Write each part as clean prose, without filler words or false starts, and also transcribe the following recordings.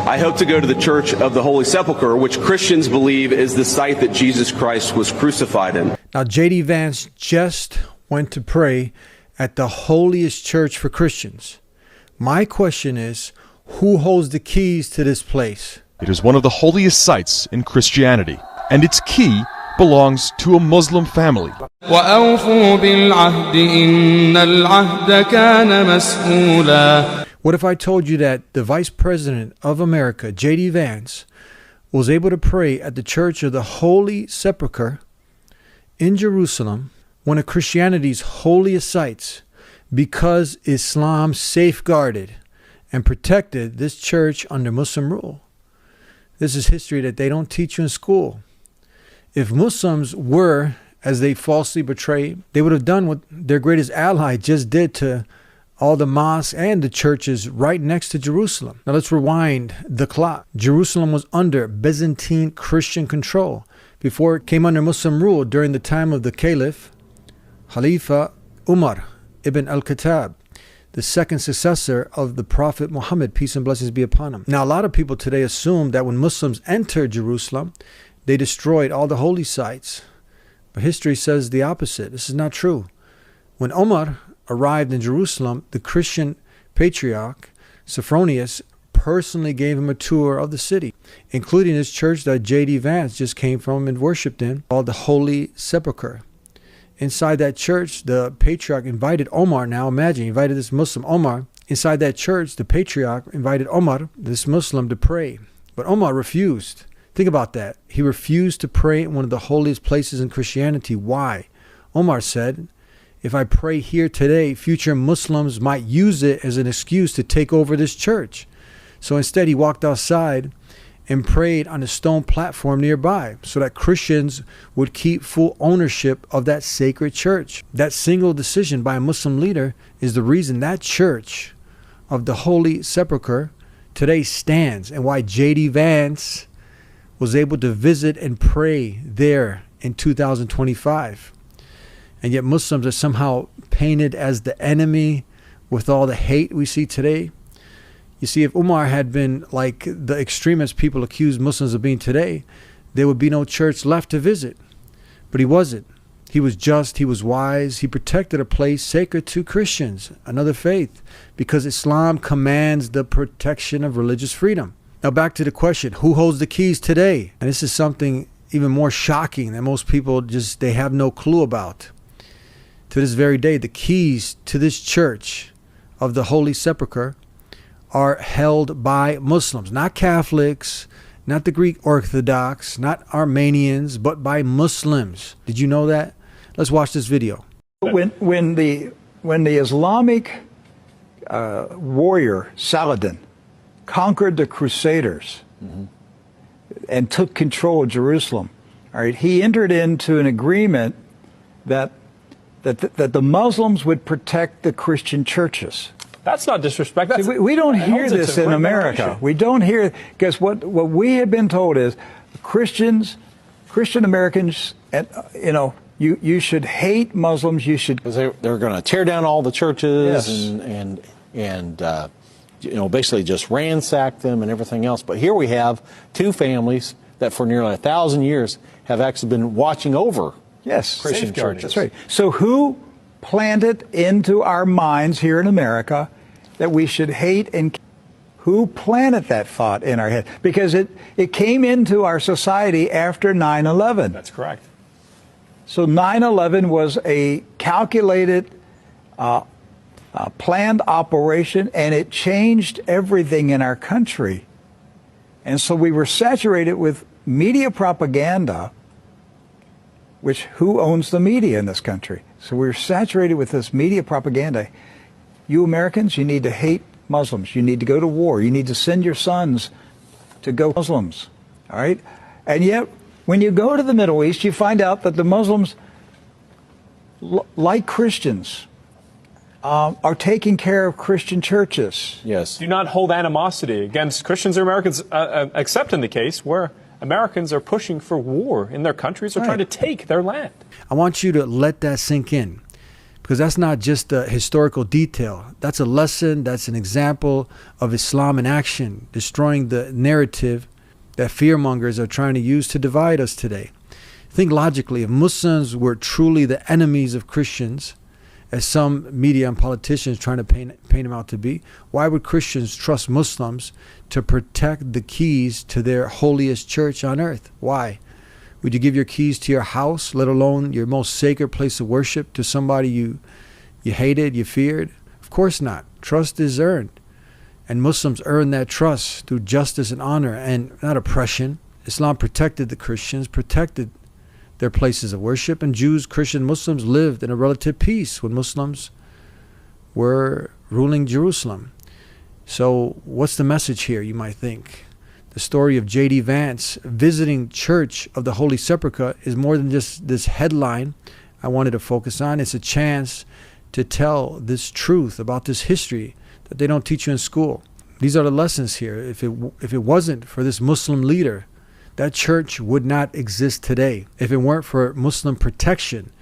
I hope to go to the Church of the Holy Sepulchre, which Christians believe is the site that Jesus Christ was crucified in. Now, J.D. Vance just went to pray at the holiest church for Christians. My question is, who holds the keys to this place? It is one of the holiest sites in Christianity, and its key belongs to a Muslim family. وَأَوْفُوا بِالْعَهْدِ إِنَّ الْعَهْدَ كَانَ مَسْئُولًا. What if I told you that the Vice President of America, J.D. Vance, was able to pray at the Church of the Holy Sepulchre in Jerusalem, one of Christianity's holiest sites, because Islam safeguarded and protected this church under Muslim rule? This is history that they don't teach you in school. If Muslims were, as they falsely portray, they would have done what their greatest ally just did to all the mosques and the churches right next to Jerusalem. Now let's rewind the clock. Jerusalem was under Byzantine Christian control before it came under Muslim rule during the time of the Caliph, Khalifa Umar ibn al-Khattab, the second successor of the Prophet Muhammad, peace and blessings be upon him. Now, a lot of people today assume that when Muslims entered Jerusalem, they destroyed all the holy sites. But history says the opposite. This is not true. When Umar arrived in Jerusalem, the Christian patriarch, Sophronius, personally gave him a tour of the city, including his church that J.D. Vance just came from and worshipped in, called the Holy Sepulchre. Inside that church, the patriarch invited Omar. Now imagine, he invited this Muslim, Omar. Inside that church, the patriarch invited Omar, this Muslim, to pray. But Omar refused. Think about that. He refused to pray in one of the holiest places in Christianity. Why? Omar said, if I pray here today, future Muslims might use it as an excuse to take over this church. So instead, he walked outside and prayed on a stone platform nearby so that Christians would keep full ownership of that sacred church. That single decision by a Muslim leader is the reason that church of the Holy Sepulchre today stands, and why J.D. Vance was able to visit and pray there in 2025. And yet Muslims are somehow painted as the enemy with all the hate we see today. You see, if Umar had been like the extremist people accuse Muslims of being today, there would be no church left to visit. But he wasn't. He was just, he was wise. He protected a place sacred to Christians, another faith, because Islam commands the protection of religious freedom. Now back to the question, who holds the keys today? And this is something even more shocking that most people they have no clue about. To this very day, the keys to this church of the Holy Sepulchre are held by Muslims, not Catholics, not the Greek Orthodox, not Armenians, but by Muslims. Did you know that? Let's watch this video. When the Islamic warrior Saladin conquered the Crusaders and took control of Jerusalem, all right, he entered into an agreement that the Muslims would protect the Christian churches. That's not disrespect. That's, we don't hear this in America. We don't hear, because what we have been told is Christian Americans, you should hate Muslims. You should. They're going to tear down all the churches, yes, and basically just ransack them and everything else. But here we have two families that for nearly 1,000 years have actually been watching over Christian churches. That's right. So who planted into our minds here in America that we should hate and who planted that thought in our head? Because it came into our society after 9/11. That's correct. So 9/11 was a calculated, planned operation, and it changed everything in our country. And so we were saturated with media propaganda, which who owns the media in this country? So we're saturated with this media propaganda. You Americans, you need to hate Muslims. You need to go to war. You need to send your sons to go Muslims. All right? And yet, when you go to the Middle East, you find out that the Muslims, like Christians, are taking care of Christian churches. Yes. Do not hold animosity against Christians or Americans, except in the case where Americans are pushing for war in their countries or trying to take their land. I want you to let that sink in, Because that's not just a historical detail. That's a lesson. That's an example of Islam in action, destroying the narrative that fearmongers are trying to use to divide us today. Think logically. If Muslims were truly the enemies of Christians, as some media and politicians trying to paint them out to be, why would Christians trust Muslims to protect the keys to their holiest church on earth? Why? Would you give your keys to your house, let alone your most sacred place of worship, to somebody you hated, you feared? Of course not. Trust is earned. And Muslims earn that trust through justice and honor and not oppression. Islam protected the Christians, protected their places of worship, and Jews, Christians, Muslims lived in a relative peace when Muslims were ruling Jerusalem. So what's the message here, you might think? The story of J.D. Vance visiting Church of the Holy Sepulchre is more than just this headline I wanted to focus on. It's a chance to tell this truth about this history that they don't teach you in school. These are the lessons here. If it wasn't for this Muslim leader, that church would not exist today. If it weren't for Muslim protection,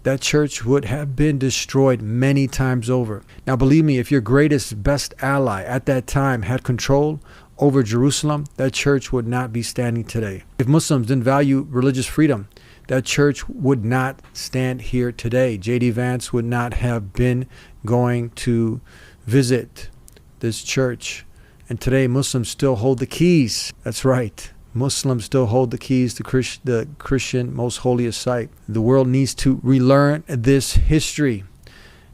that church would have been destroyed many times over. Now, believe me, if your greatest, best ally at that time had control over Jerusalem, that church would not be standing today. If Muslims didn't value religious freedom, that church would not stand here today. J.D. Vance would not have been going to visit this church. And today, Muslims still hold the keys. That's right. Muslims still hold the keys to the Christian most holiest site. The world needs to relearn this history.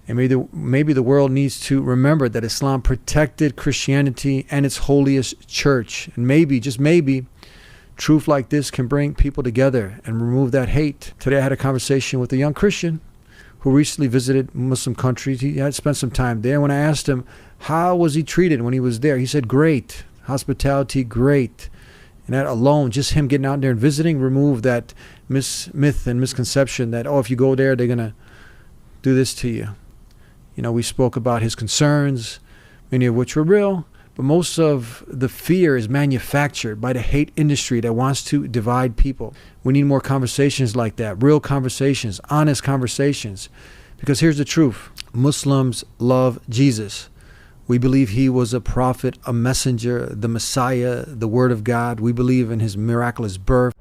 And maybe the world needs to remember that Islam protected Christianity and its holiest church. And maybe, just maybe, truth like this can bring people together and remove that hate. Today I had a conversation with a young Christian who recently visited Muslim countries. He had spent some time there. When I asked him, how was he treated when he was there? He said, great. Hospitality, great. And that alone, just him getting out there and visiting, removed that myth and misconception that, oh, if you go there, they're going to do this to you. You know, we spoke about his concerns, many of which were real, but most of the fear is manufactured by the hate industry that wants to divide people. We need more conversations like that, real conversations, honest conversations. Because here's the truth. Muslims love Jesus. We believe he was a prophet, a messenger, the Messiah, the Word of God. We believe in his miraculous birth.